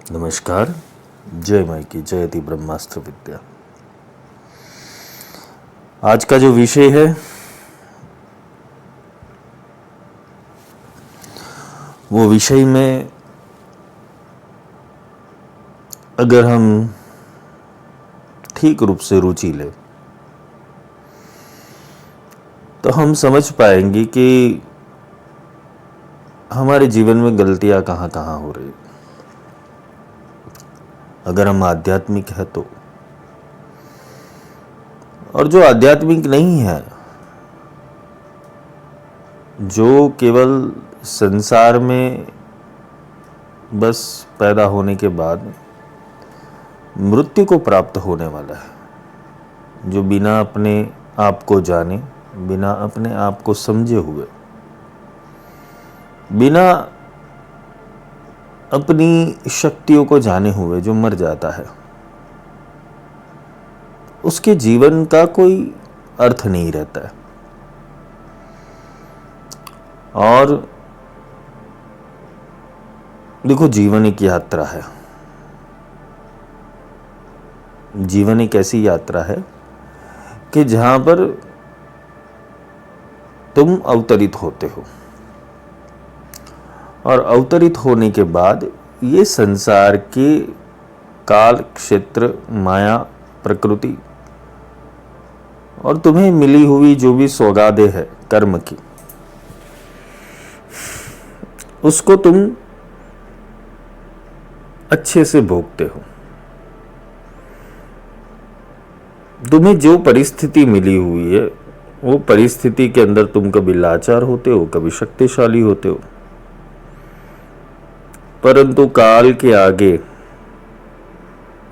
नमस्कार। जय माई की जयति ब्रह्मास्त्र विद्या। आज का जो विषय है वो विषय में अगर हम ठीक रूप से रुचि लें तो हम समझ पाएंगे कि हमारे जीवन में गलतियां कहाँ कहाँ हो रही। अगर हम आध्यात्मिक है तो, और जो आध्यात्मिक नहीं है, जो केवल संसार में बस पैदा होने के बाद मृत्यु को प्राप्त होने वाला है, जो बिना अपने आप को जाने, बिना अपने आप को समझे हुए, बिना अपनी शक्तियों को जाने हुए जो मर जाता है, उसके जीवन का कोई अर्थ नहीं रहता है। और देखो, जीवन एक यात्रा है। जीवन एक ऐसी यात्रा है कि जहां पर तुम अवतरित होते हो, और अवतरित होने के बाद ये संसार के काल, क्षेत्र, माया, प्रकृति और तुम्हें मिली हुई जो भी सौगातें है कर्म की, उसको तुम अच्छे से भोगते हो। तुम्हें जो परिस्थिति मिली हुई है वो परिस्थिति के अंदर तुम कभी लाचार होते हो, कभी शक्तिशाली होते हो, परंतु काल के आगे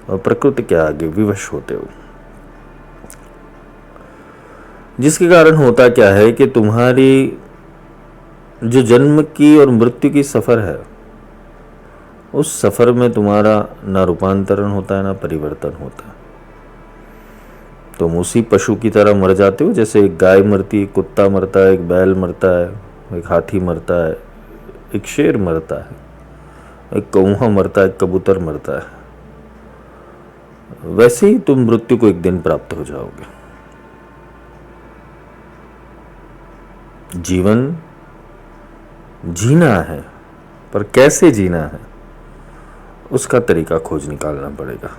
और प्रकृति के आगे विवश होते हो। जिसके कारण होता क्या है कि तुम्हारी जो जन्म की और मृत्यु की सफर है, उस सफर में तुम्हारा ना रूपांतरण होता है, ना परिवर्तन होता है। तुम उसी पशु की तरह मर जाते हो, जैसे एक गाय मरती है, कुत्ता मरता है, एक बैल मरता है, एक हाथी मरता है, एक शेर मरता है, एक कौवा मरता है, एक कबूतर मरता है। वैसे ही तुम मृत्यु को एक दिन प्राप्त हो जाओगे। जीवन जीना है, पर कैसे जीना है उसका तरीका खोज निकालना पड़ेगा,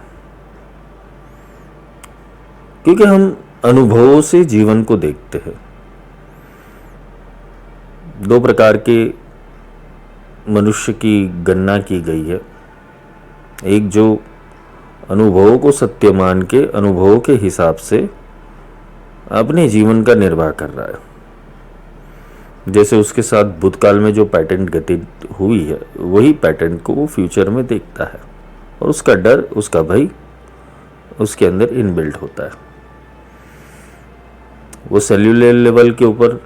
क्योंकि हम अनुभवों से जीवन को देखते हैं। दो प्रकार के मनुष्य की गणना की गई है। एक जो अनुभवों को सत्य मान के अनुभवों के हिसाब से अपने जीवन का निर्वाह कर रहा है, जैसे उसके साथ भूतकाल में जो पैटर्न घटित हुई है वही पैटर्न को वो फ्यूचर में देखता है, और उसका डर, उसका भय उसके अंदर इनबिल्ट होता है। वो सेल्यूलर लेवल के ऊपर,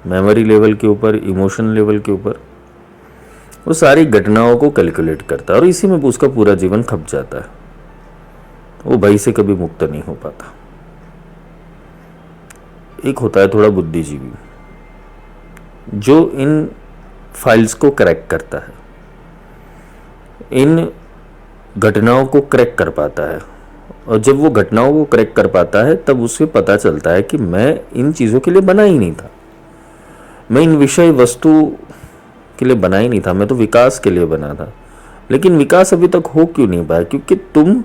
मेमोरी लेवल के ऊपर, इमोशन लेवल के ऊपर वो सारी घटनाओं को कैलकुलेट करता है, और इसी में उसका पूरा जीवन खप जाता है। वो भय से कभी मुक्त नहीं हो पाता। एक होता है थोड़ा बुद्धिजीवी, जो इन फाइल्स को क्रैक करता है, इन घटनाओं को क्रैक कर पाता है, और जब वो घटनाओं को क्रैक कर पाता है तब उसे पता चलता है कि मैं इन चीज़ों के लिए बना ही नहीं था, मैं इन विषय वस्तु के लिए बना ही नहीं था, मैं तो विकास के लिए बना था। लेकिन विकास अभी तक हो क्यों नहीं पाया? क्योंकि तुम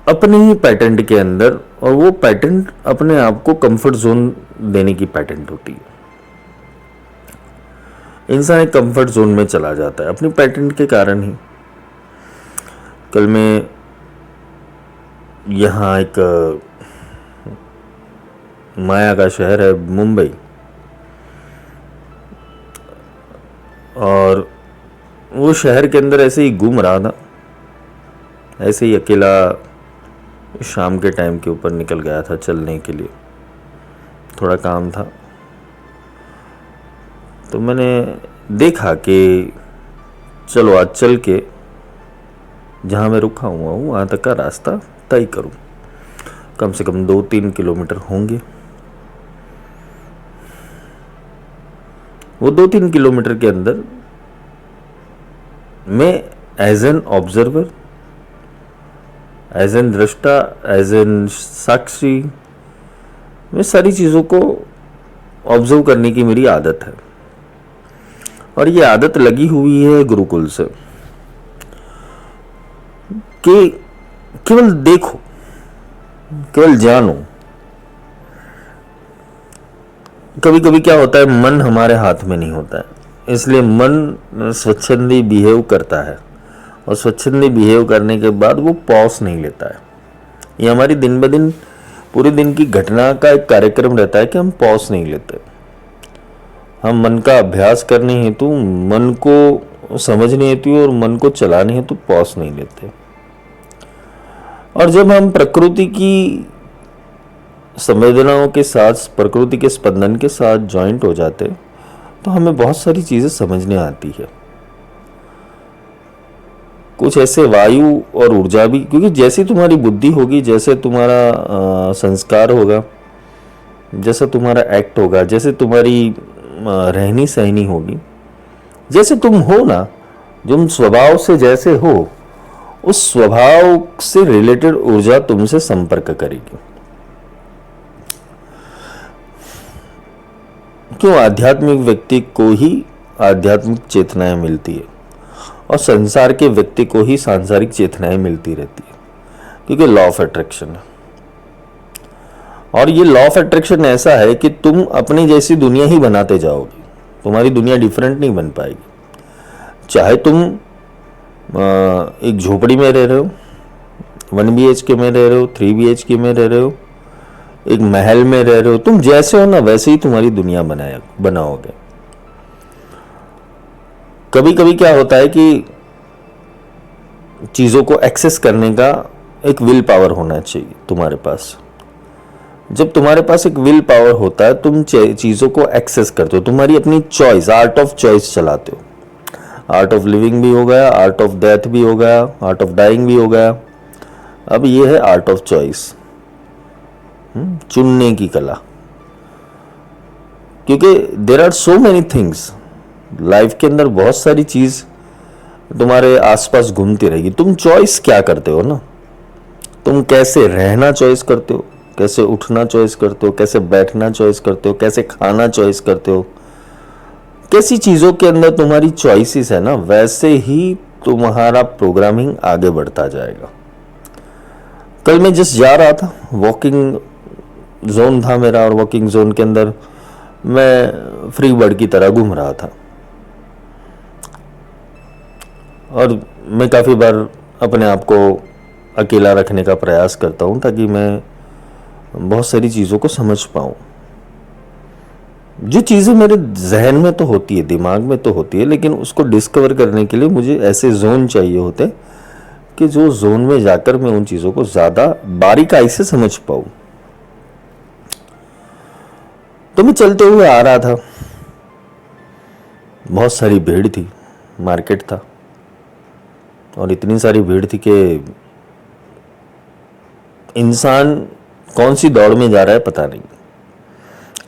अपने ही पैटर्न के अंदर, और वो पैटर्न अपने आप को कंफर्ट जोन देने की पैटर्न होती है। इंसान एक कंफर्ट जोन में चला जाता है अपनी पैटर्न के कारण ही। कल मैं यहाँ एक माया का शहर है मुंबई, और वो शहर के अंदर ऐसे ही घूम रहा था, ऐसे ही अकेला शाम के टाइम के ऊपर निकल गया था चलने के लिए, थोड़ा काम था। तो मैंने देखा कि चलो आज चल के जहाँ मैं रुका हुआ हूँ वहाँ तक का रास्ता तय करूँ, कम से कम 2-3 किलोमीटर होंगे। वो 2-3 किलोमीटर के अंदर मैं as an observer, as an दृष्टा, एज एन साक्षी, मैं सारी चीज़ों को ऑब्जर्व करने की मेरी आदत है। और ये आदत लगी हुई है गुरुकुल से कि केवल देखो, केवल जानो। कभी कभी क्या होता है, मन हमारे हाथ में नहीं होता है, इसलिए मन स्वच्छंदी बिहेव करता है, और स्वच्छंदी बिहेव करने के बाद वो पॉज नहीं लेता है। ये हमारी दिन ब दिन पूरे दिन की घटना का एक कार्यक्रम रहता है कि हम पॉज नहीं लेते। हम मन का अभ्यास करने हेतु, मन को समझने हेतु और मन को चलाने हेतु पॉज नहीं लेते। और जब हम प्रकृति की संवेदनाओं के साथ, प्रकृति के स्पंदन के साथ जॉइंट हो जाते, तो हमें बहुत सारी चीजें समझने आती है। कुछ ऐसे वायु और ऊर्जा भी, क्योंकि जैसी तुम्हारी बुद्धि होगी, जैसे तुम्हारा संस्कार होगा, जैसा तुम्हारा एक्ट होगा, जैसे तुम्हारी रहनी सहनी होगी, जैसे तुम हो ना, तुम स्वभाव से जैसे हो, उस स्वभाव से रिलेटेड ऊर्जा तुमसे संपर्क करेगी। क्यों? आध्यात्मिक व्यक्ति को ही आध्यात्मिक चेतनाएं मिलती है, और संसार के व्यक्ति को ही सांसारिक चेतनाएं मिलती रहती है, क्योंकि लॉ ऑफ अट्रैक्शन है। और ये लॉ ऑफ अट्रैक्शन ऐसा है कि तुम अपनी जैसी दुनिया ही बनाते जाओगे, तुम्हारी दुनिया डिफरेंट नहीं बन पाएगी। चाहे तुम एक झोपड़ी में रह रहे हो, 1 BHK में रह रहे हो, 3 BHK में रह रहे हो, एक महल में रह रहे हो, तुम जैसे हो ना वैसे ही तुम्हारी दुनिया बनाओगे। कभी कभी क्या होता है कि चीज़ों को एक्सेस करने का एक विल पावर होना चाहिए तुम्हारे पास। जब तुम्हारे पास एक विल पावर होता है, तुम चीज़ों को एक्सेस करते हो, तुम्हारी अपनी चॉइस, आर्ट ऑफ चॉइस चलाते हो। आर्ट ऑफ लिविंग भी हो गया, आर्ट ऑफ डेथ भी हो गया, आर्ट ऑफ डाइंग भी हो गया। अब ये है आर्ट ऑफ चॉइस, चुनने की कला। क्योंकि there are so many things, life के अंदर बहुत सारी चीज तुम्हारे आसपास घूमती रहेगी। तुम चॉइस क्या करते हो ना, तुम कैसे रहना चॉइस करते हो, कैसे उठना चॉइस करते हो, कैसे बैठना चॉइस करते हो, कैसे खाना चॉइस करते हो, कैसी चीजों के अंदर तुम्हारी चॉइसेस है ना, वैसे ही तुम्हारा प्रोग्रामिंग आगे बढ़ता जाएगा। कल मैं जस्ट जा रहा था, वॉकिंग जोन था मेरा, और वॉकिंग जोन के अंदर मैं फ्री बर्ड की तरह घूम रहा था। और मैं काफ़ी बार अपने आप को अकेला रखने का प्रयास करता हूँ, ताकि मैं बहुत सारी चीज़ों को समझ पाऊँ। जो चीज़ें मेरे जहन में तो होती है, दिमाग में तो होती है, लेकिन उसको डिस्कवर करने के लिए मुझे ऐसे जोन चाहिए होते कि जो जोन में जाकर मैं उन चीज़ों को ज़्यादा बारीकाई से समझ पाऊँ। तो मैं चलते हुए आ रहा था, बहुत सारी भीड़ थी, मार्केट था, और इतनी सारी भीड़ थी कि इंसान कौन सी दौड़ में जा रहा है पता नहीं।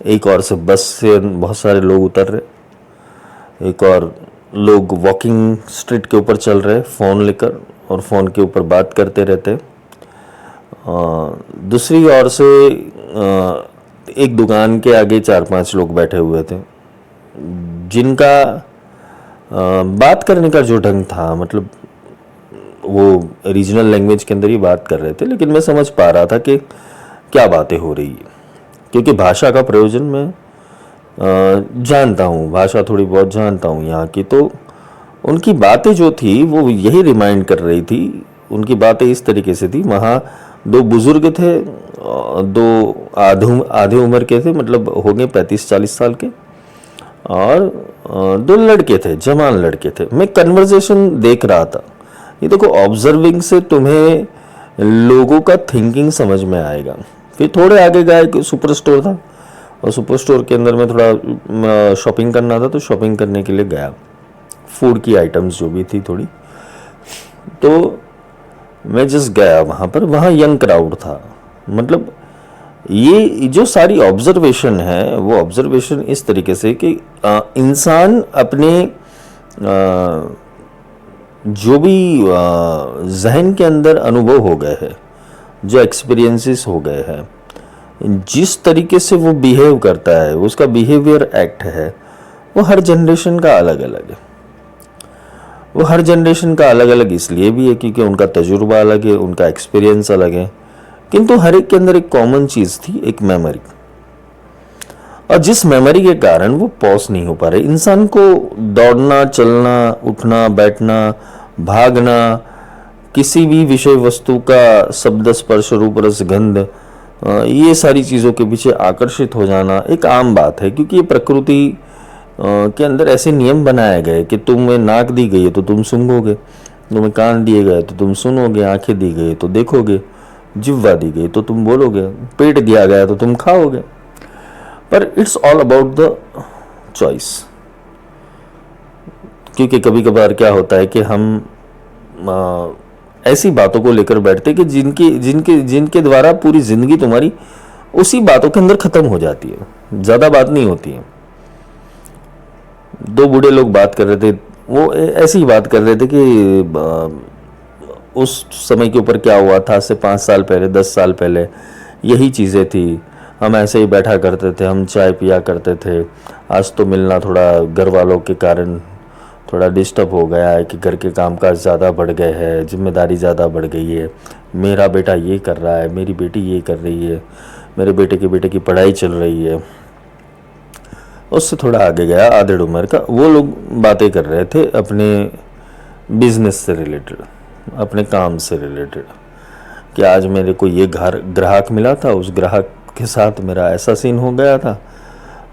एक और से बस से बहुत सारे लोग उतर रहे, एक और लोग वॉकिंग स्ट्रीट के ऊपर चल रहे फ़ोन लेकर, और फ़ोन के ऊपर बात करते रहते। दूसरी ओर से एक दुकान के आगे 4-5 लोग बैठे हुए थे, जिनका बात करने का जो ढंग था, मतलब वो रीजनल लैंग्वेज के अंदर ही बात कर रहे थे, लेकिन मैं समझ पा रहा था कि क्या बातें हो रही है, क्योंकि भाषा का प्रयोजन मैं जानता हूँ, भाषा थोड़ी बहुत जानता हूँ यहाँ की। तो उनकी बातें जो थी वो यही रिमाइंड कर रही थी। उनकी बातें इस तरीके से थी, वहाँ 2 बुजुर्ग थे, 2 आधे उम्र के थे, मतलब हो गए 35-40 साल के, और 2 लड़के थे, जवान लड़के थे। मैं कन्वर्सेशन देख रहा था। ये देखो, ऑब्जर्विंग से तुम्हें लोगों का थिंकिंग समझ में आएगा। फिर थोड़े आगे गए, एक सुपर स्टोर था, और सुपर स्टोर के अंदर में थोड़ा शॉपिंग करना था, तो शॉपिंग करने के लिए गया, फूड की आइटम्स जो भी थी थोड़ी। तो मैं जस्ट गया वहाँ पर, वहाँ यंग क्राउड था। मतलब ये जो सारी ऑब्जर्वेशन है, वो ऑब्जर्वेशन इस तरीके से कि इंसान अपने जो भी जहन के अंदर अनुभव हो गए हैं, जो एक्सपीरियंसेस हो गए हैं, जिस तरीके से वो बिहेव करता है, उसका बिहेवियर एक्ट है, वो हर जनरेशन का अलग अलग है। वो हर जनरेशन का अलग अलग इसलिए भी है क्योंकि उनका तजुर्बा अलग है, उनका एक्सपीरियंस अलग है, किंतु हर एक के अंदर एक कॉमन चीज़ थी, एक मेमोरी। और जिस मेमोरी के कारण वो पॉज नहीं हो पा रहे। इंसान को दौड़ना, चलना, उठना, बैठना, भागना, किसी भी विषय वस्तु का शब्द, स्पर्श, रूप, रस, गंध, ये सारी चीज़ों के पीछे आकर्षित हो जाना एक आम बात है, क्योंकि ये प्रकृति के अंदर ऐसे नियम बनाए गए कि तुम्हें नाक दी गई है तो तुम सूंघोगे, तुम्हें कान दिए गए तो तुम सुनोगे, आंखें दी गई तो देखोगे, जिह्वा दी गई तो तुम बोलोगे, पेट दिया गया तो तुम खाओगे। पर it's all about the choice. क्योंकि कभी कभार क्या होता है कि हम ऐसी बातों को लेकर बैठते कि जिनके जिनके जिनके द्वारा पूरी जिंदगी तुम्हारी उसी बातों के अंदर खत्म हो जाती है, ज्यादा बात नहीं होती है। दो बूढ़े लोग बात कर रहे थे, वो ऐसी ही बात कर रहे थे कि उस समय के ऊपर क्या हुआ था, से 5 साल पहले, 10 साल पहले यही चीज़ें थी, हम ऐसे ही बैठा करते थे, हम चाय पिया करते थे। आज तो मिलना थोड़ा घर वालों के कारण थोड़ा डिस्टर्ब हो गया है कि घर के कामकाज ज़्यादा बढ़ गए हैं, जिम्मेदारी ज़्यादा बढ़ गई है, मेरा बेटा ये कर रहा है, मेरी बेटी ये कर रही है, मेरे बेटे की पढ़ाई चल रही है। उससे थोड़ा आगे गया, आधेड़ उम्र का, वो लोग बातें कर रहे थे अपने बिजनेस से रिलेटेड, अपने काम से रिलेटेड, कि आज मेरे को ये ग्राहक मिला था, उस ग्राहक के साथ मेरा ऐसा सीन हो गया था।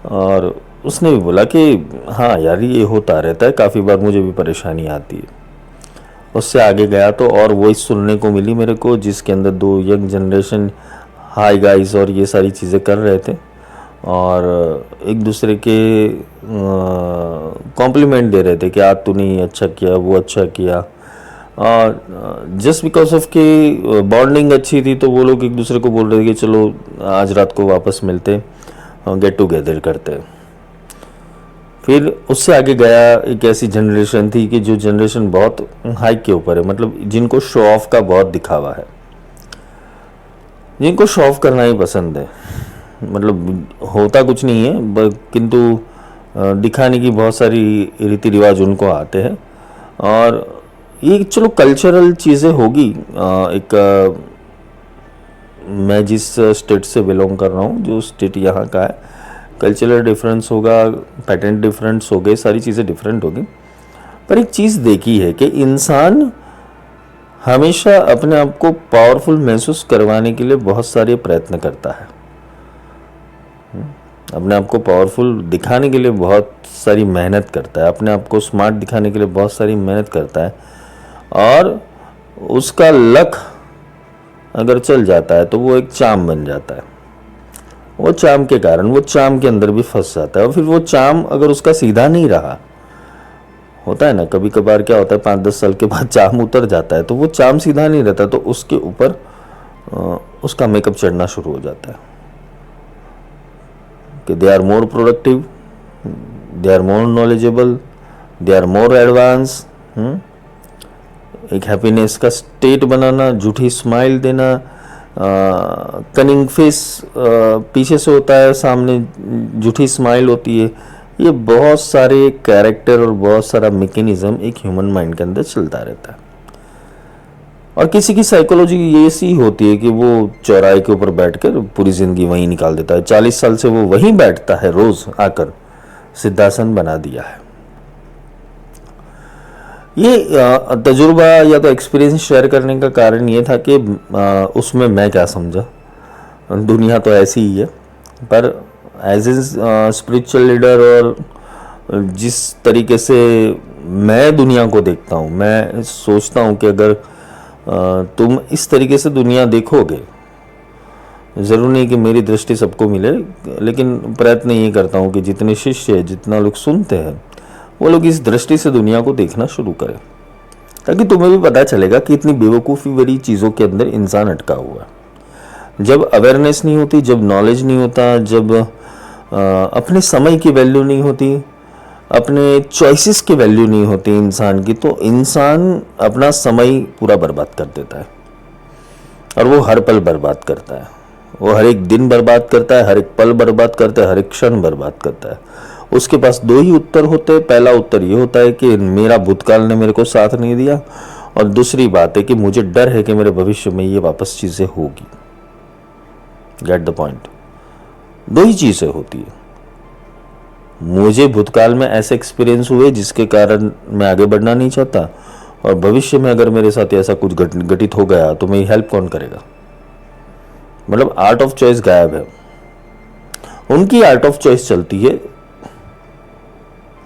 और उसने भी बोला कि हाँ यार, ये होता रहता है, काफ़ी बार मुझे भी परेशानी आती है। उससे आगे गया तो और वॉइस सुनने को मिली मेरे को, जिसके अंदर 2 यंग जनरेशन हाई गाइस और ये सारी चीज़ें कर रहे थे और एक दूसरे के कॉम्प्लीमेंट दे रहे थे कि आज तूने ये अच्छा किया, वो अच्छा किया। और जस्ट बिकॉज ऑफ कि बॉन्डिंग अच्छी थी तो वो लोग एक दूसरे को बोल रहे थे कि चलो आज रात को वापस मिलते, गेट टुगेदर करते। फिर उससे आगे गया, एक ऐसी जनरेशन थी कि जो जनरेशन बहुत हाइक के ऊपर है, मतलब जिनको शो ऑफ का बहुत दिखावा है, जिनको शो ऑफ करना ही पसंद है, मतलब होता कुछ नहीं है किंतु दिखाने की बहुत सारी रीति रिवाज उनको आते हैं। और ये चलो कल्चरल चीज़ें होगी। मैं जिस स्टेट से बिलोंग कर रहा हूँ, जो स्टेट यहाँ का है, कल्चरल डिफरेंस होगा, पैटर्न डिफरेंस हो गए, सारी चीज़ें डिफरेंट होगी। पर एक चीज़ देखी है कि इंसान हमेशा अपने आप को पावरफुल महसूस करवाने के लिए बहुत सारे प्रयत्न करता है, अपने आप को पावरफुल दिखाने के लिए बहुत सारी मेहनत करता है, अपने आप को स्मार्ट दिखाने के लिए बहुत सारी मेहनत करता है। और उसका लक अगर चल जाता है तो वो एक चाम बन जाता है। वो चाम के कारण वो चाम के अंदर भी फंस जाता है। और फिर वो चाम अगर उसका सीधा नहीं रहा, होता है ना कभी कभार क्या होता है, 5-10 साल के बाद चाम उतर जाता है, तो वो चाम सीधा नहीं रहता, तो उसके ऊपर उसका मेकअप चढ़ना शुरू हो जाता है कि they are more productive, they are more knowledgeable, they are more advance. एक हैप्पीनेस का स्टेट बनाना, झूठी स्माइल देना, कनिंग फेस पीछे से होता है, सामने झूठी स्माइल होती है। ये बहुत सारे कैरेक्टर और बहुत सारा मैकेनिज्म एक ह्यूमन माइंड के अंदर चलता रहता है। और किसी की साइकोलॉजी ये सी होती है कि वो चौराहे के ऊपर बैठकर पूरी जिंदगी वहीं निकाल देता है। 40 साल से वो वहीं बैठता है, रोज आकर सिद्धासन बना दिया है। ये तजुर्बा या तो एक्सपीरियंस शेयर करने का कारण ये था कि उसमें मैं क्या समझा, दुनिया तो ऐसी ही है। पर एज ए स्पिरिचुअल लीडर और जिस तरीके से मैं दुनिया को देखता हूँ, मैं सोचता हूँ कि अगर तुम इस तरीके से दुनिया देखोगे, ज़रूर नहीं कि मेरी दृष्टि सबको मिले, लेकिन प्रयत्न ये करता हूँ कि जितने शिष्य, जितना लोग सुनते हैं, वो लोग इस दृष्टि से दुनिया को देखना शुरू करें, ताकि तुम्हें भी पता चलेगा कि इतनी बेवकूफ़ी भरी चीज़ों के अंदर इंसान अटका हुआ है। जब अवेयरनेस नहीं होती, जब नॉलेज नहीं होता, जब अपने समय की वैल्यू नहीं होती, अपने चॉइसेस की वैल्यू नहीं होती इंसान की, तो इंसान अपना समय पूरा बर्बाद कर देता है। और वो हर पल बर्बाद करता है, वो हर एक दिन बर्बाद करता है, हर एक पल बर्बाद करता है, हर एक क्षण बर्बाद करता है। उसके पास दो ही उत्तर होते हैं। पहला उत्तर ये होता है कि मेरा भूतकाल ने मेरे को साथ नहीं दिया, और दूसरी बात है कि मुझे डर है कि मेरे भविष्य में ये वापस चीज़ें होगी। Get the point. दो ही चीज़ें होती है। मुझे भूतकाल में ऐसे एक्सपीरियंस हुए जिसके कारण मैं आगे बढ़ना नहीं चाहता, और भविष्य में अगर मेरे साथ ऐसा कुछ घटित हो गया तो मेरी हेल्प कौन करेगा। मतलब आर्ट ऑफ चॉइस गायब है। उनकी आर्ट ऑफ चॉइस चलती है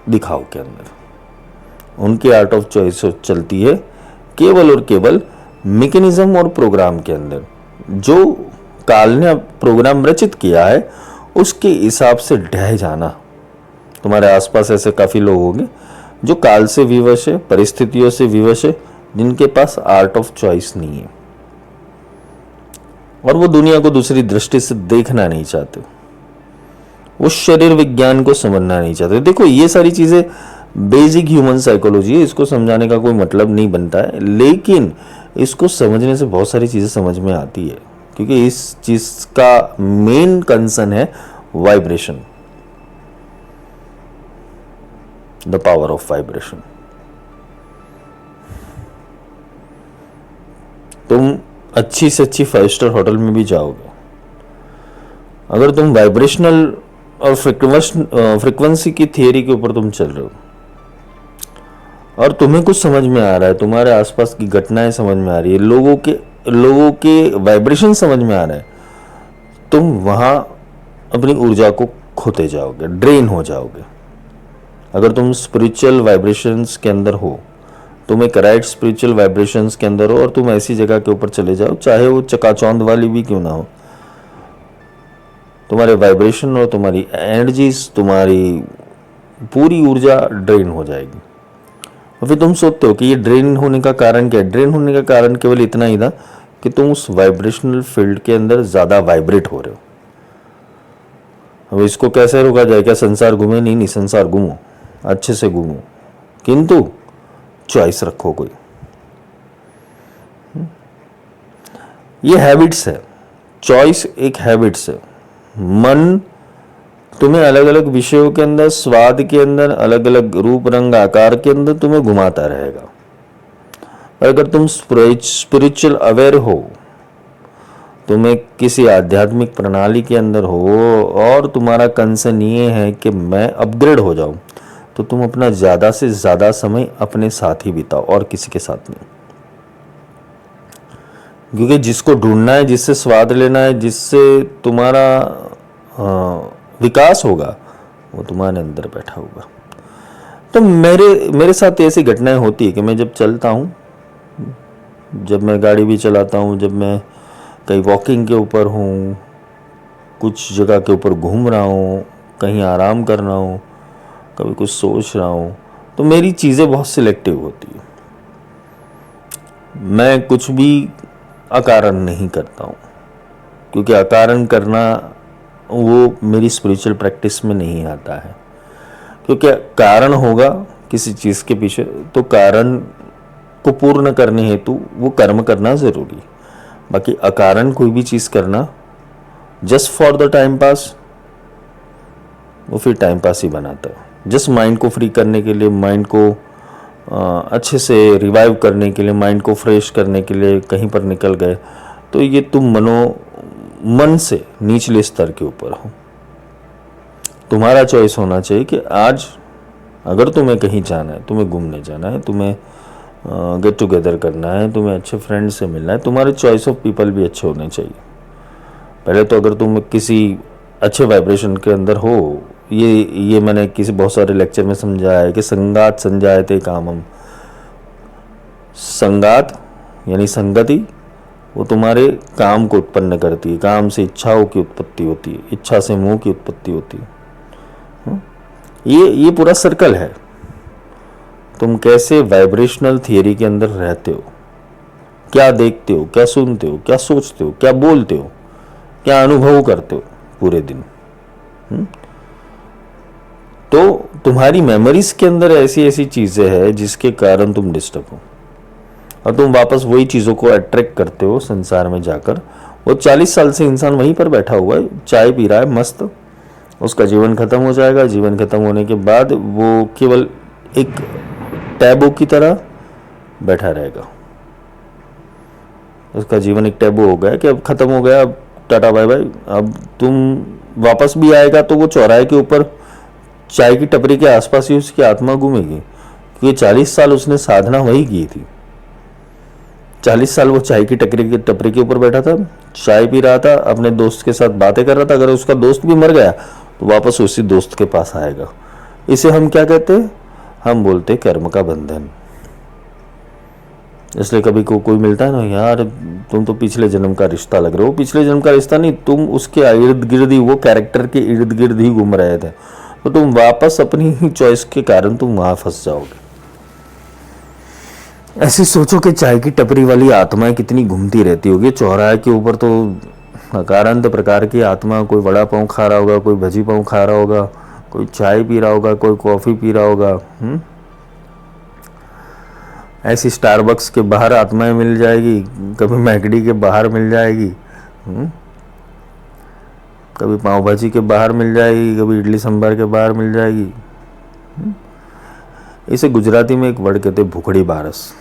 दिखाव के अंदर, उनकी आर्ट ऑफ चॉइस चलती है केवल और केवल मैकेनिज्म और प्रोग्राम के अंदर। जो काल ने प्रोग्राम रचित किया है उसके हिसाब से ढह जाना। तुम्हारे आसपास ऐसे काफी लोग होंगे जो काल से विवश है, परिस्थितियों से विवश है, जिनके पास आर्ट ऑफ चॉइस नहीं है, और वो दुनिया को दूसरी दृष्टि से देखना नहीं चाहते, वो शरीर विज्ञान को समझना नहीं चाहते। देखो, ये सारी चीजें बेसिक ह्यूमन साइकोलॉजी है, इसको समझाने का कोई मतलब नहीं बनता है, लेकिन इसको समझने से बहुत सारी चीजें समझ में आती है, क्योंकि इस चीज का मेन कंसर्न है vibration, the power of vibration. तुम अच्छी से अच्छी 5 स्टार होटल में भी जाओगे, अगर तुम वाइब्रेशनल और फ्रिक्वेंसी की थियरी के ऊपर तुम चल रहे हो और तुम्हें कुछ समझ में आ रहा है, तुम्हारे आसपास की घटनाएं समझ में आ रही है, लोगों के वाइब्रेशन समझ में आ रहा है, तुम वहां अपनी ऊर्जा को खोते जाओगे, ड्रेन हो जाओगे। अगर तुम स्पिरिचुअल वाइब्रेशंस के अंदर हो, तुम एक राइट स्पिरिचुअल वाइब्रेशंस के अंदर हो, और तुम ऐसी जगह के ऊपर चले जाओ, चाहे वो चकाचौंध वाली भी क्यों ना हो, तुम्हारे वाइब्रेशन और तुम्हारी एनर्जीज, तुम्हारी पूरी ऊर्जा ड्रेन हो जाएगी। और फिर तुम सोचते हो कि ये ड्रेन होने का कारण क्या है। ड्रेन होने का कारण केवल इतना ही था कि तुम उस वाइब्रेशनल फील्ड के अंदर ज्यादा वाइब्रेट हो रहे हो। अब इसको कैसे रोका जाए? क्या संसार घूमे? नहीं, संसार घूमो, अच्छे से घूमो, किंतु चॉइस रखो कोई। ये हैबिट्स है, चॉइस एक हैबिट्स है। मन तुम्हें अलग अलग विषयों के अंदर, स्वाद के अंदर, अलग अलग रूप रंग आकार के अंदर तुम्हें घुमाता रहेगा। और अगर तुम स्पिरिचुअल अवेयर हो, तुम्हें किसी आध्यात्मिक प्रणाली के अंदर हो, और तुम्हारा कंसर्न ये है कि मैं अपग्रेड हो जाऊं, तो तुम अपना ज्यादा से ज्यादा समय अपने साथ ही बिताओ और किसी के साथ नहीं। क्योंकि जिसको ढूंढना है, जिससे स्वाद लेना है, जिससे तुम्हारा विकास होगा, वो तुम्हारे अंदर बैठा होगा। तो मेरे साथ ऐसी घटनाएं होती है कि मैं जब चलता हूँ, जब मैं गाड़ी भी चलाता हूँ, जब मैं कहीं वॉकिंग के ऊपर हूँ, कुछ जगह के ऊपर घूम रहा हूँ, कहीं आराम कर रहा हूँ, कभी कुछ सोच रहा हूँ, तो मेरी चीज़ें बहुत सिलेक्टिव होती है। मैं कुछ भी अकारण नहीं करता हूँ, क्योंकि अकारण करना वो मेरी स्पिरिचुअल प्रैक्टिस में नहीं आता है। क्योंकि कारण होगा किसी चीज़ के पीछे, तो कारण को पूर्ण करने हेतु वो कर्म करना ज़रूरी। बाकी अकारण कोई भी चीज़ करना just for the time pass, वो फिर टाइम पास ही बनाता है। जस्ट माइंड को फ्री करने के लिए, माइंड को अच्छे से रिवाइव करने के लिए, माइंड को फ्रेश करने के लिए कहीं पर निकल गए, तो ये तुम मन से निचले स्तर के ऊपर हो। तुम्हारा चॉइस होना चाहिए कि आज अगर तुम्हें कहीं जाना है, तुम्हें घूमने जाना है, तुम्हें गेट टुगेदर करना है, तुम्हें अच्छे फ्रेंड से मिलना है, तुम्हारे चॉइस ऑफ पीपल भी अच्छे होने चाहिए। पहले तो अगर तुम किसी अच्छे वाइब्रेशन के अंदर हो, ये मैंने किसी बहुत सारे लेक्चर में समझाया है कि संगात संजायते कामम। संगात यानी संगति, वो तुम्हारे काम को उत्पन्न करती है। काम से इच्छाओं की उत्पत्ति होती है, इच्छा से मोह की उत्पत्ति होती है। ये पूरा सर्कल है। तुम कैसे वाइब्रेशनल थियरी के अंदर रहते हो, क्या देखते हो, क्या सुनते हो, क्या सोचते हो, क्या बोलते हो, क्या अनुभव करते हो पूरे दिन। तो तुम्हारी मेमोरीज के अंदर ऐसी ऐसी चीज़ें हैं जिसके कारण तुम डिस्टर्ब हो, और तुम वापस वही चीज़ों को अट्रैक्ट करते हो संसार में जाकर। वो 40 साल से इंसान वहीं पर बैठा हुआ है, चाय पी रहा है मस्त, उसका जीवन खत्म हो जाएगा। जीवन खत्म होने के बाद वो केवल एक टैबू की तरह बैठा रहेगा। उसका जीवन एक टैबू हो गया कि अब खत्म हो गया, अब टाटा बाय बाय। अब तुम वापस भी आएगा तो वो चौराहे के ऊपर चाय की टपरी के आसपास ही उसकी आत्मा घूमेगी, क्योंकि 40 साल उसने साधना वही की थी। 40 साल वो चाय की टपरी के ऊपर बैठा था, चाय पी रहा था, अपने दोस्त के साथ बातें कर रहा था। अगर उसका दोस्त भी मर गया तो वापस उसी दोस्त के पास आएगा। इसे हम क्या कहते हैं? हम बोलते हैं कर्म का बंधन। इसलिए कभी कोई मिलता है ना, यार तुम तो पिछले जन्म का रिश्ता लग रहे हो। पिछले जन्म का रिश्ता नहीं, तुम उसके इर्द गिर्द ही, वो कैरेक्टर के इर्द गिर्द ही घूम रहे थे, तो तुम वापस अपनी ही चॉइस के कारण तुम वहां फंस जाओगे। ऐसी सोचो कि चाय की टपरी वाली आत्माएं कितनी घूमती रहती होगी चौराहे के ऊपर। तो अकारांत प्रकार की आत्मा, कोई वड़ा पाव खा रहा होगा, कोई भजी पाव खा रहा होगा, कोई चाय पी रहा होगा, कोई कॉफी पी रहा होगा। ऐसी स्टारबक्स के बाहर आत्माएं मिल जाएगी, कभी मैकडी के बाहर मिल जाएगी, कभी पाव भाजी के बाहर मिल जाएगी, कभी इडली सांभर के बाहर मिल जाएगी। इसे गुजराती में एक वर्ड कहते हैं भूखड़ी बारस।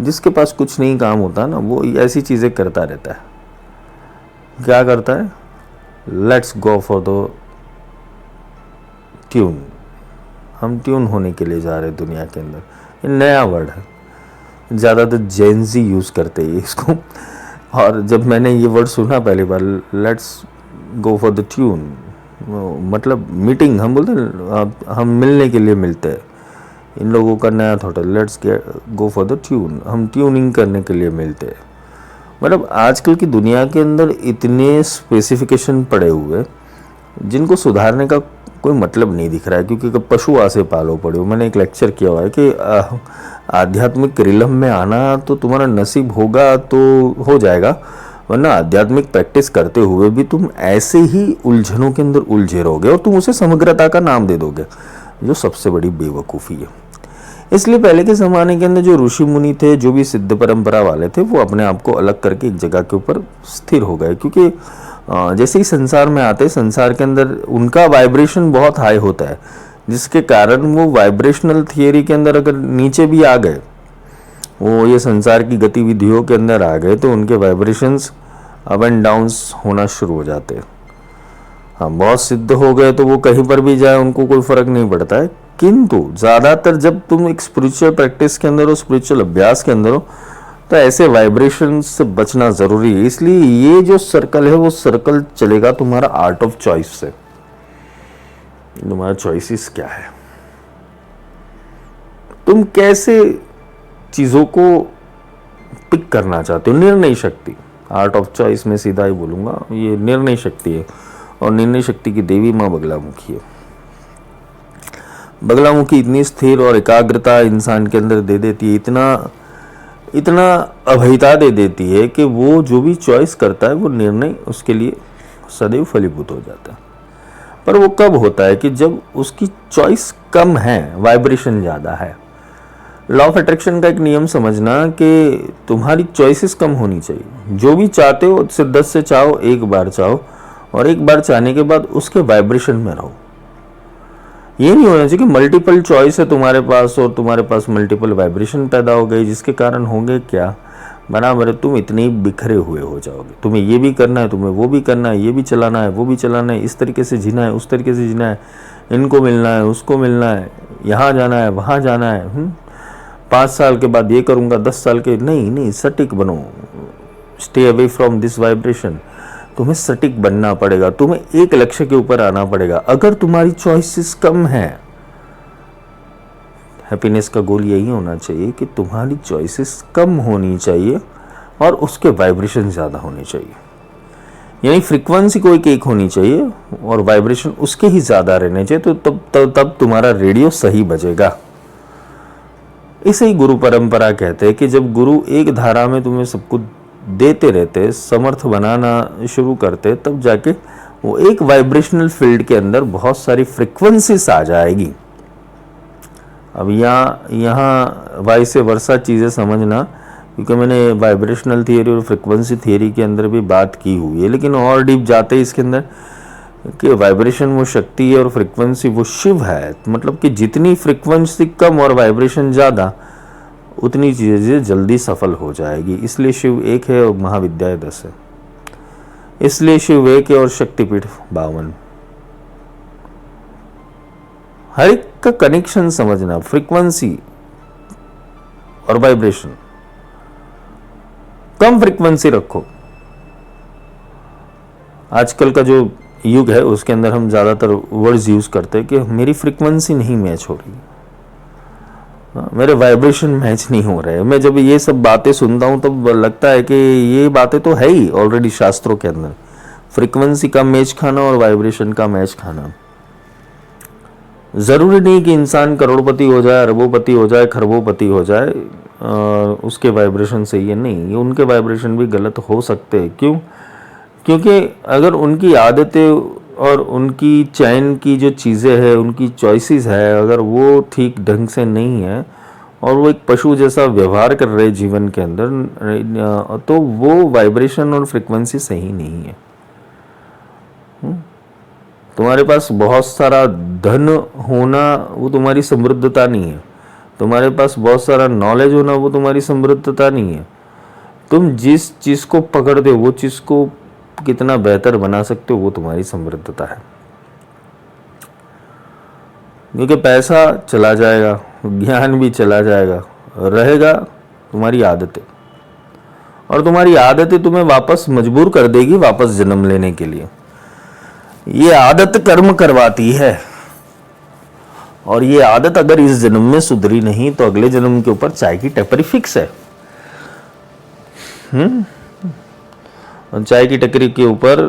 जिसके पास कुछ नहीं काम होता ना, वो ऐसी चीजें करता रहता है। क्या करता है? Let's go for the tune. हम ट्यून होने के लिए जा रहे हैं दुनिया के अंदर। ये नया वर्ड है, ज़्यादातर जेंजी यूज़ करते हैं इसको। और जब मैंने ये वर्ड सुना पहली बार, let's go for the tune, मतलब मीटिंग, हम बोलते हैं हम मिलने के लिए मिलते हैं। इन लोगों का नया थॉट है, let's go for the tune, हम ट्यूनिंग करने के लिए मिलते हैं। मतलब आजकल की दुनिया के अंदर इतने स्पेसिफिकेशन पड़े हुए जिनको सुधारने का कोई मतलब नहीं दिख रहा है, क्योंकि पशु आसे पालो पड़े हो। मैंने एक लेक्चर किया हुआ है कि आध्यात्मिक रिलम में आना तो तुम्हारा नसीब होगा तो हो जाएगा, वरना आध्यात्मिक प्रैक्टिस करते हुए भी तुम ऐसे ही उलझनों के अंदर उलझे रहोगे और तुम उसे समग्रता का नाम दे दोगे, जो सबसे बड़ी बेवकूफ़ी है। इसलिए पहले के ज़माने के अंदर जो ऋषि मुनि थे, जो भी सिद्ध परंपरा वाले थे, वो अपने आप को अलग करके एक जगह के ऊपर स्थिर हो गए, क्योंकि जैसे ही संसार में आते, संसार के अंदर उनका वाइब्रेशन बहुत हाई होता है, जिसके कारण वो वाइब्रेशनल थियरी के अंदर अगर नीचे भी आ गए, वो ये संसार की गतिविधियों के अंदर आ गए, तो उनके वाइब्रेशंस अप एंड डाउन्स होना शुरू हो जाते हैं। हाँ, बहुत सिद्ध हो गए तो वो कहीं पर भी जाए उनको कोई फर्क नहीं पड़ता है। किंतु ज़्यादातर जब तुम एक स्पिरिचुअल प्रैक्टिस के अंदर हो, स्पिरिचुअल अभ्यास के अंदर हो, तो ऐसे वाइब्रेशन से बचना ज़रूरी है। इसलिए ये जो सर्कल है, वो सर्कल चलेगा तुम्हारा आर्ट ऑफ चॉइस से। तुम्हारा चॉइसेस क्या है, तुम कैसे चीज़ों को पिक करना चाहते हो। निर्णय शक्ति, आर्ट ऑफ चॉइस में सीधा ही बोलूँगा, ये निर्णय शक्ति है। और निर्णय शक्ति की देवी माँ बगलामुखी है। बगलामुखी इतनी स्थिर और एकाग्रता इंसान के अंदर दे देती है, इतना अभयता दे देती है कि वो जो भी चॉइस करता है, वो निर्णय उसके लिए सदैव फलीभूत हो जाता है। पर वो कब होता है? कि जब उसकी चॉइस कम है, वाइब्रेशन ज़्यादा है। लॉ ऑफ अट्रैक्शन का एक नियम समझना कि तुम्हारी चॉइसेस कम होनी चाहिए। जो भी चाहते हो, 10 से चाहो, एक बार चाहो, और एक बार चाहने के बाद उसके वाइब्रेशन में रहो। ये नहीं होना चाहिए कि मल्टीपल चॉइस है तुम्हारे पास और तुम्हारे पास मल्टीपल वाइब्रेशन पैदा हो गई, जिसके कारण होंगे क्या, बराबर है, तुम इतने ही बिखरे हुए हो जाओगे। तुम्हें ये भी करना है, तुम्हें वो भी करना है, ये भी चलाना है, वो भी चलाना है, इस तरीके से जीना है, उस तरीके से जीना है, इनको मिलना है, उसको मिलना है, यहाँ जाना है, वहाँ जाना है। 5 साल के बाद ये करूँगा, 10 साल के, नहीं, सटीक बनो। Stay away from this vibration. तुम्हें सटीक बनना पड़ेगा, तुम्हें एक लक्ष्य के ऊपर आना पड़ेगा। अगर तुम्हारी चॉइसेस कम है, हैप्पीनेस का गोल यही होना चाहिए कि तुम्हारी चॉइसेस कम होनी चाहिए और उसके वाइब्रेशन ज़्यादा होने चाहिए। यानी फ्रीक्वेंसी कोई एक होनी चाहिए और वाइब्रेशन उसके ही ज़्यादा रहने चाहिए, तो तब तुम्हारा रेडियो सही बजेगा। इसे ही गुरु परंपरा कहते हैं कि जब गुरु एक धारा में तुम्हें सब कुछ देते रहते, समर्थ बनाना शुरू करते, तब जाके वो एक वाइब्रेशनल फील्ड के अंदर बहुत सारी फ्रिक्वेंसीज आ जाएगी। अब यहाँ वाइस वर्सा चीज़ें समझना, क्योंकि मैंने वाइब्रेशनल थियरी और फ्रिक्वेंसी थियरी के अंदर भी बात की हुई है, लेकिन और डीप जाते ही इसके अंदर कि वाइब्रेशन वो शक्ति है और फ्रिक्वेंसी वो शिव है। मतलब कि जितनी फ्रिक्वेंसी कम और वाइब्रेशन ज़्यादा, उतनी चीज़ें जल्दी सफल हो जाएगी। इसलिए शिव एक है और महाविद्याएं 10 है। इसलिए शिव एक है और शक्तिपीठ 52। हर एक का कनेक्शन समझना, फ्रीक्वेंसी और वाइब्रेशन। कम फ्रीक्वेंसी रखो। आजकल का जो युग है उसके अंदर हम ज़्यादातर वर्ड्स यूज़ करते हैं कि मेरी फ्रीक्वेंसी नहीं मैच हो रही, मेरे वाइब्रेशन मैच नहीं हो रहे। मैं जब ये सब बातें सुनता हूँ तब लगता है कि ये बातें तो है ही ऑलरेडी शास्त्रों के अंदर, फ्रीक्वेंसी का मैच खाना और वाइब्रेशन का मैच खाना। ज़रूरी नहीं कि इंसान करोड़पति हो जाए, अरबोपति हो जाए, खरबोपति हो जाए उसके वाइब्रेशन से। ये नहीं, ये उनके वाइब्रेशन भी गलत हो सकते हैं। क्यों? क्योंकि अगर उनकी आदतें और उनकी चयन की जो चीज़ें हैं, उनकी चॉइसेस है, अगर वो ठीक ढंग से नहीं है और वो एक पशु जैसा व्यवहार कर रहे जीवन के अंदर, तो वो वाइब्रेशन और फ्रिक्वेंसी सही नहीं है। तुम्हारे पास बहुत सारा धन होना वो तुम्हारी समृद्धता नहीं है। तुम्हारे पास बहुत सारा नॉलेज होना वो तुम्हारी समृद्धता नहीं है। तुम जिस चीज़ को पकड़ते हो, वो चीज़ को कितना बेहतर बना सकते हो, वो तुम्हारी समृद्धता है। क्योंकि पैसा चला जाएगा, ज्ञान भी चला जाएगा, रहेगा तुम्हारी आदतें। और तुम्हारी आदतें तुम्हें वापस मजबूर कर देगी वापस जन्म लेने के लिए। ये आदत कर्म करवाती है, और ये आदत अगर इस जन्म में सुधरी नहीं तो अगले जन्म के ऊपर चाय की टपरी फिक्स है। और चाय की टकरी के ऊपर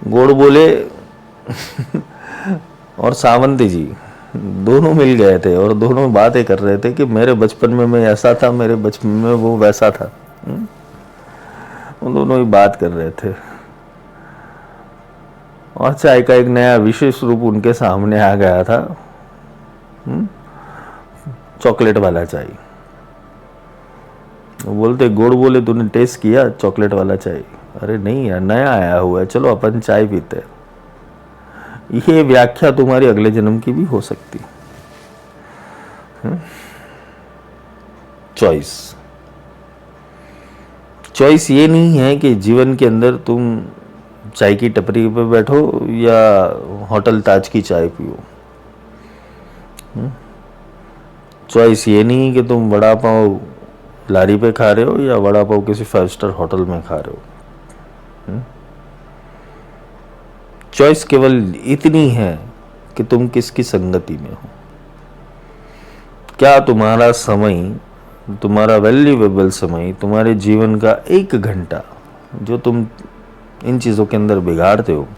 गोड़ बोले और सावंती जी दोनों मिल गए थे और दोनों बातें कर रहे थे कि मेरे बचपन में मैं ऐसा था, मेरे बचपन में वो वैसा था। वो दोनों ही बात कर रहे थे और चाय का एक नया विशेष रूप उनके सामने आ गया था, चॉकलेट वाला चाय। वो बोलते, गोड़ बोले तूने टेस्ट किया चॉकलेट वाला चाय? अरे नहीं यार, नया आया हुआ है, चलो अपन चाय पीते हैं। ये व्याख्या तुम्हारी अगले जन्म की भी हो सकती। चॉइस ये नहीं है कि जीवन के अंदर तुम चाय की टपरी पे बैठो या होटल ताज की चाय पियो। चॉइस ये नहीं कि तुम वड़ा पाव लारी पे खा रहे हो या वड़ा पाव किसी 5 स्टार होटल में खा रहे हो। चॉइस केवल इतनी है कि तुम किसकी संगति में हो। क्या तुम्हारा समय, तुम्हारा वैल्यूएबल समय, तुम्हारे जीवन का 1 घंटा जो तुम इन चीज़ों के अंदर बिगाड़ते हो,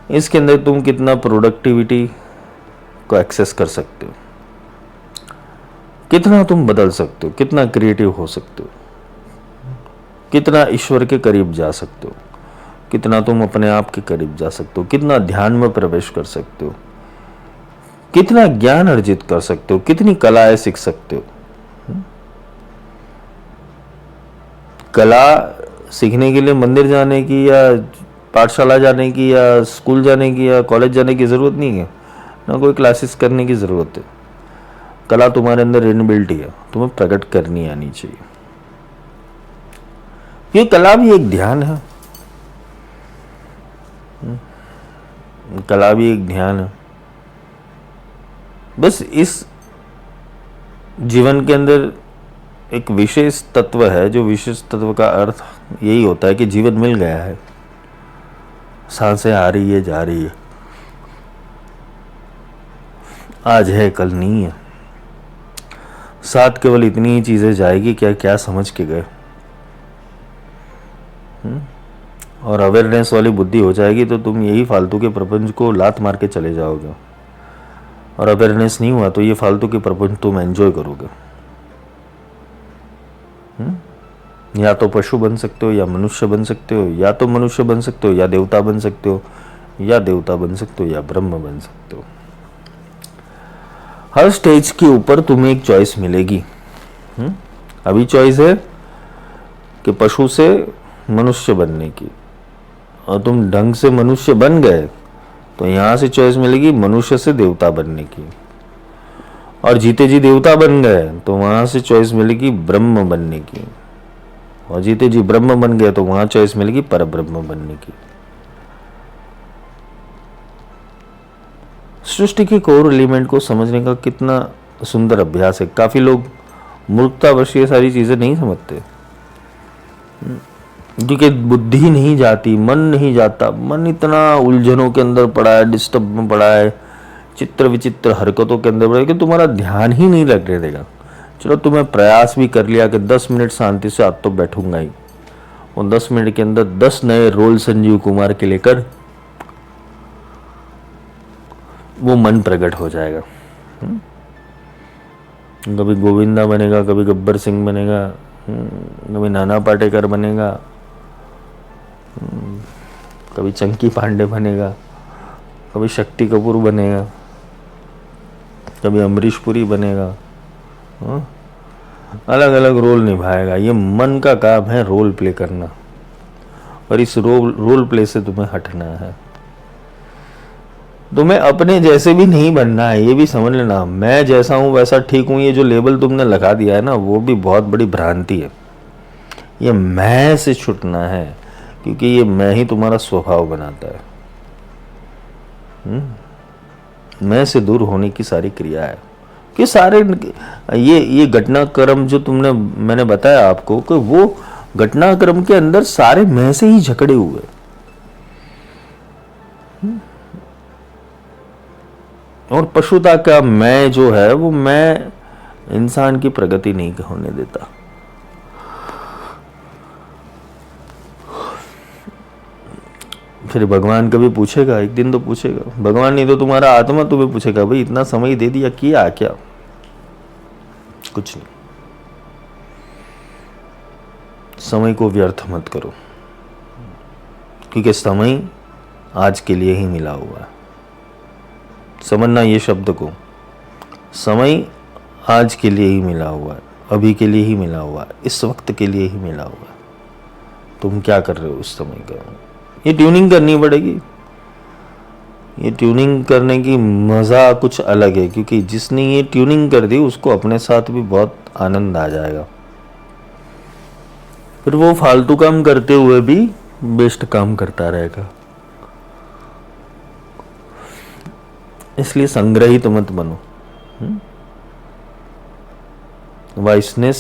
इसके अंदर तुम कितना प्रोडक्टिविटी को एक्सेस कर सकते हो, कितना तुम बदल सकते हो, कितना क्रिएटिव हो सकते हो, कितना ईश्वर के करीब जा सकते हो, कितना तुम अपने आप के करीब जा सकते हो, कितना ध्यान में प्रवेश कर सकते हो, कितना ज्ञान अर्जित कर सकते हो, कितनी कलाएं सीख सकते हो। कला सीखने के लिए मंदिर जाने की या पाठशाला जाने की या स्कूल जाने की या कॉलेज जाने की ज़रूरत नहीं है, ना कोई क्लासेस करने की ज़रूरत है। कला तुम्हारे अंदर इनबिल्ट है, तुम्हें प्रकट करनी आनी चाहिए। ये कला भी एक ध्यान है, कला भी एक ध्यान है। बस इस जीवन के अंदर एक विशेष तत्व है, जो विशेष तत्व का अर्थ यही होता है कि जीवन मिल गया है, सांसें आ रही है, जा रही है, आज है कल नहीं है, साथ केवल इतनी ही चीजें जाएगी, क्या क्या समझ के गए। और अवेयरनेस वाली बुद्धि हो जाएगी तो तुम यही फालतू के प्रपंच को लात मार के चले जाओगे, और अवेयरनेस नहीं हुआ तो ये फालतू के प्रपंच तुम एंजॉय करोगे। या तो पशु बन सकते हो या मनुष्य बन सकते हो, या तो मनुष्य बन सकते हो या देवता बन सकते हो, या देवता बन सकते हो या ब्रह्म बन सकते हो। हर स्टेज के ऊपर तुम्हें एक चॉइस मिलेगी। अभी चॉइस है कि पशु से मनुष्य बनने की, और तुम ढंग से मनुष्य बन गए तो यहां से चॉइस मिलेगी मनुष्य से देवता बनने की, और जीते जी देवता बन गए तो वहां से चॉइस मिलेगी ब्रह्म बनने की, और जीते जी ब्रह्म बन गए तो वहां चॉइस मिलेगी पर ब्रह्म बनने की। सृष्टि के कोर एलिमेंट को समझने का कितना सुंदर अभ्यास है। काफी लोग मूर्खतावश ये सारी चीजें नहीं समझते, क्योंकि बुद्धि नहीं जाती, मन नहीं जाता। मन इतना उलझनों के अंदर पड़ा है, डिस्टर्ब में पड़ा है, चित्र विचित्र हरकतों के अंदर पड़ा है कि तुम्हारा ध्यान ही नहीं लगने देगा। चलो तुम्हें प्रयास भी कर लिया कि 10 मिनट शांति से आज तो बैठूंगा ही, और 10 मिनट के अंदर 10 नए रोल संजीव कुमार के लेकर वो मन प्रकट हो जाएगा। कभी गोविंदा बनेगा, कभी गब्बर सिंह बनेगा, कभी नाना पाटेकर बनेगा, कभी चंकी पांडे बनेगा, कभी शक्ति कपूर बनेगा, कभी अमरीश पुरी बनेगा। अलग अलग रोल निभाएगा। ये मन का काम है रोल प्ले करना, और इस रोल प्ले से तुम्हें हटना है। तुम्हें अपने जैसे भी नहीं बनना है, ये भी समझ लेना। मैं जैसा हूं वैसा ठीक हूं, ये जो लेबल तुमने लगा दिया है ना, वो भी बहुत बड़ी भ्रांति है। ये मैं से छूटना है, क्योंकि ये मैं ही तुम्हारा स्वभाव बनाता है। मैं से दूर होने की सारी क्रिया है कि सारे ये घटनाक्रम जो मैंने बताया आपको, कि वो घटनाक्रम के अंदर सारे मैं से ही झगड़े हुए। और पशुता का मैं जो है, वो मैं इंसान की प्रगति नहीं होने देता। फिर भगवान कभी पूछेगा, एक दिन तो पूछेगा। भगवान नहीं तो तुम्हारा आत्मा तुम्हें पूछेगा, भाई इतना समय दे दिया, किया क्या? कुछ नहीं। समय को व्यर्थ मत करो, क्योंकि समय आज के लिए ही मिला हुआ है। समझना ये शब्द को, समय आज के लिए ही मिला हुआ है, अभी के लिए ही मिला हुआ है, इस वक्त के लिए ही मिला हुआ है। तुम क्या कर रहे हो उस समय का? ये ट्यूनिंग करनी पड़ेगी। ये ट्यूनिंग करने की मज़ा कुछ अलग है, क्योंकि जिसने ये ट्यूनिंग कर दी उसको अपने साथ भी बहुत आनंद आ जाएगा। फिर वो फालतू काम करते हुए भी बेस्ट काम करता रहेगा। इसलिए संग्रहित मत बनो। वाइसनेस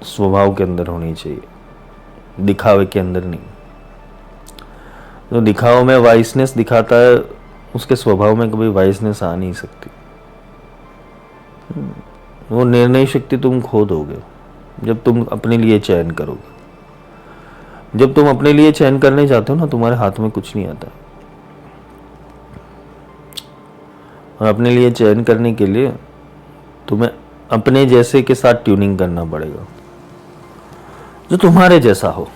स्वभाव के अंदर होनी चाहिए, दिखावे के अंदर नहीं। जो दिखाव में वाइसनेस दिखाता है, उसके स्वभाव में कभी वाइसनेस आ नहीं सकती। वो निर्णय शक्ति तुम खो दोगे जब तुम अपने लिए चयन करोगे। जब तुम अपने लिए चयन करने जाते हो ना, तुम्हारे हाथ में कुछ नहीं आता। और अपने लिए चयन करने के लिए तुम्हें अपने जैसे के साथ ट्यूनिंग करना पड़ेगा, जो तुम्हारे जैसा हो।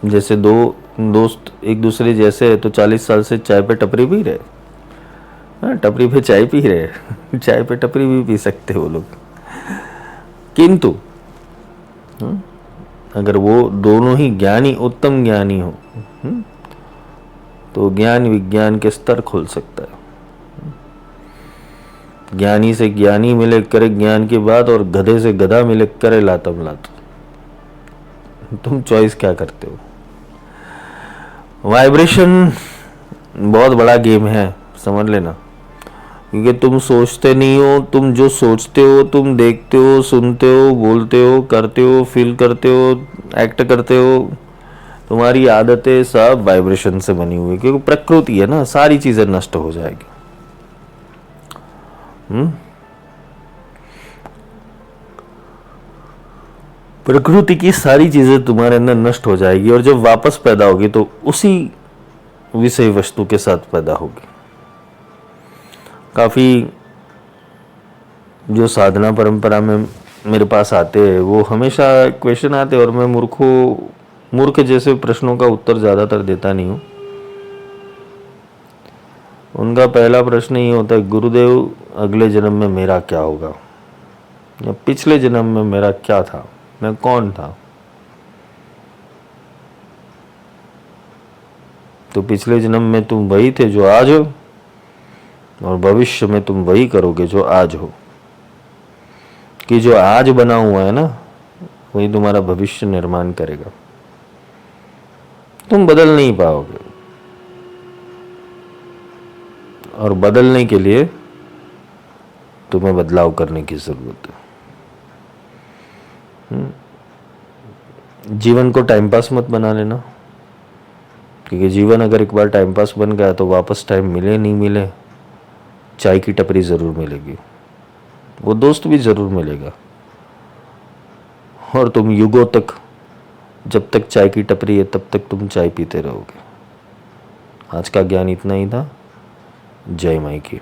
जैसे दो दोस्त एक दूसरे जैसे है तो 40 साल से चाय पे टपरी पी रहे, टपरी पे चाय पी रहे, चाय पे टपरी भी पी सकते हो लोग। किंतु अगर वो दोनों ही ज्ञानी, उत्तम ज्ञानी हो, तो ज्ञान विज्ञान के स्तर खोल सकता है। ज्ञानी से ज्ञानी मिले करे ज्ञान की बात, और गधे से गधा मिले करे लातम लात। तुम चॉइस क्या करते हो? वाइब्रेशन बहुत बड़ा गेम है, समझ लेना। क्योंकि तुम सोचते नहीं हो, तुम जो सोचते हो, तुम देखते हो, सुनते हो, बोलते हो, करते हो, फील करते हो, एक्ट करते हो, तुम्हारी आदतें सब वाइब्रेशन से बनी हुई है। क्योंकि प्रकृति है ना, सारी चीजें नष्ट हो जाएगी। प्रकृति की सारी चीजें तुम्हारे अंदर नष्ट हो जाएगी, और जब वापस पैदा होगी तो उसी विषय वस्तु के साथ पैदा होगी। काफी जो साधना परंपरा में मेरे पास आते हैं वो हमेशा क्वेश्चन आते और मैं मूर्ख जैसे प्रश्नों का उत्तर ज़्यादातर देता नहीं हूँ। उनका पहला प्रश्न ये होता है, गुरुदेव अगले जन्म में मेरा क्या होगा, या पिछले जन्म में मेरा क्या था, मैं कौन था। तो पिछले जन्म में तुम वही थे जो आज हो, और भविष्य में तुम वही करोगे जो आज हो। कि जो आज बना हुआ है ना, वही तुम्हारा भविष्य निर्माण करेगा। तुम बदल नहीं पाओगे, और बदलने के लिए तुम्हें बदलाव करने की जरूरत है। जीवन को टाइम पास मत बना लेना, क्योंकि जीवन अगर एक बार टाइम पास बन गया तो वापस टाइम मिले नहीं मिले, चाय की टपरी ज़रूर मिलेगी, वो दोस्त भी ज़रूर मिलेगा, और तुम युगों तक, जब तक चाय की टपरी है तब तक तुम चाय पीते रहोगे। आज का ज्ञान इतना ही था। जय माई की।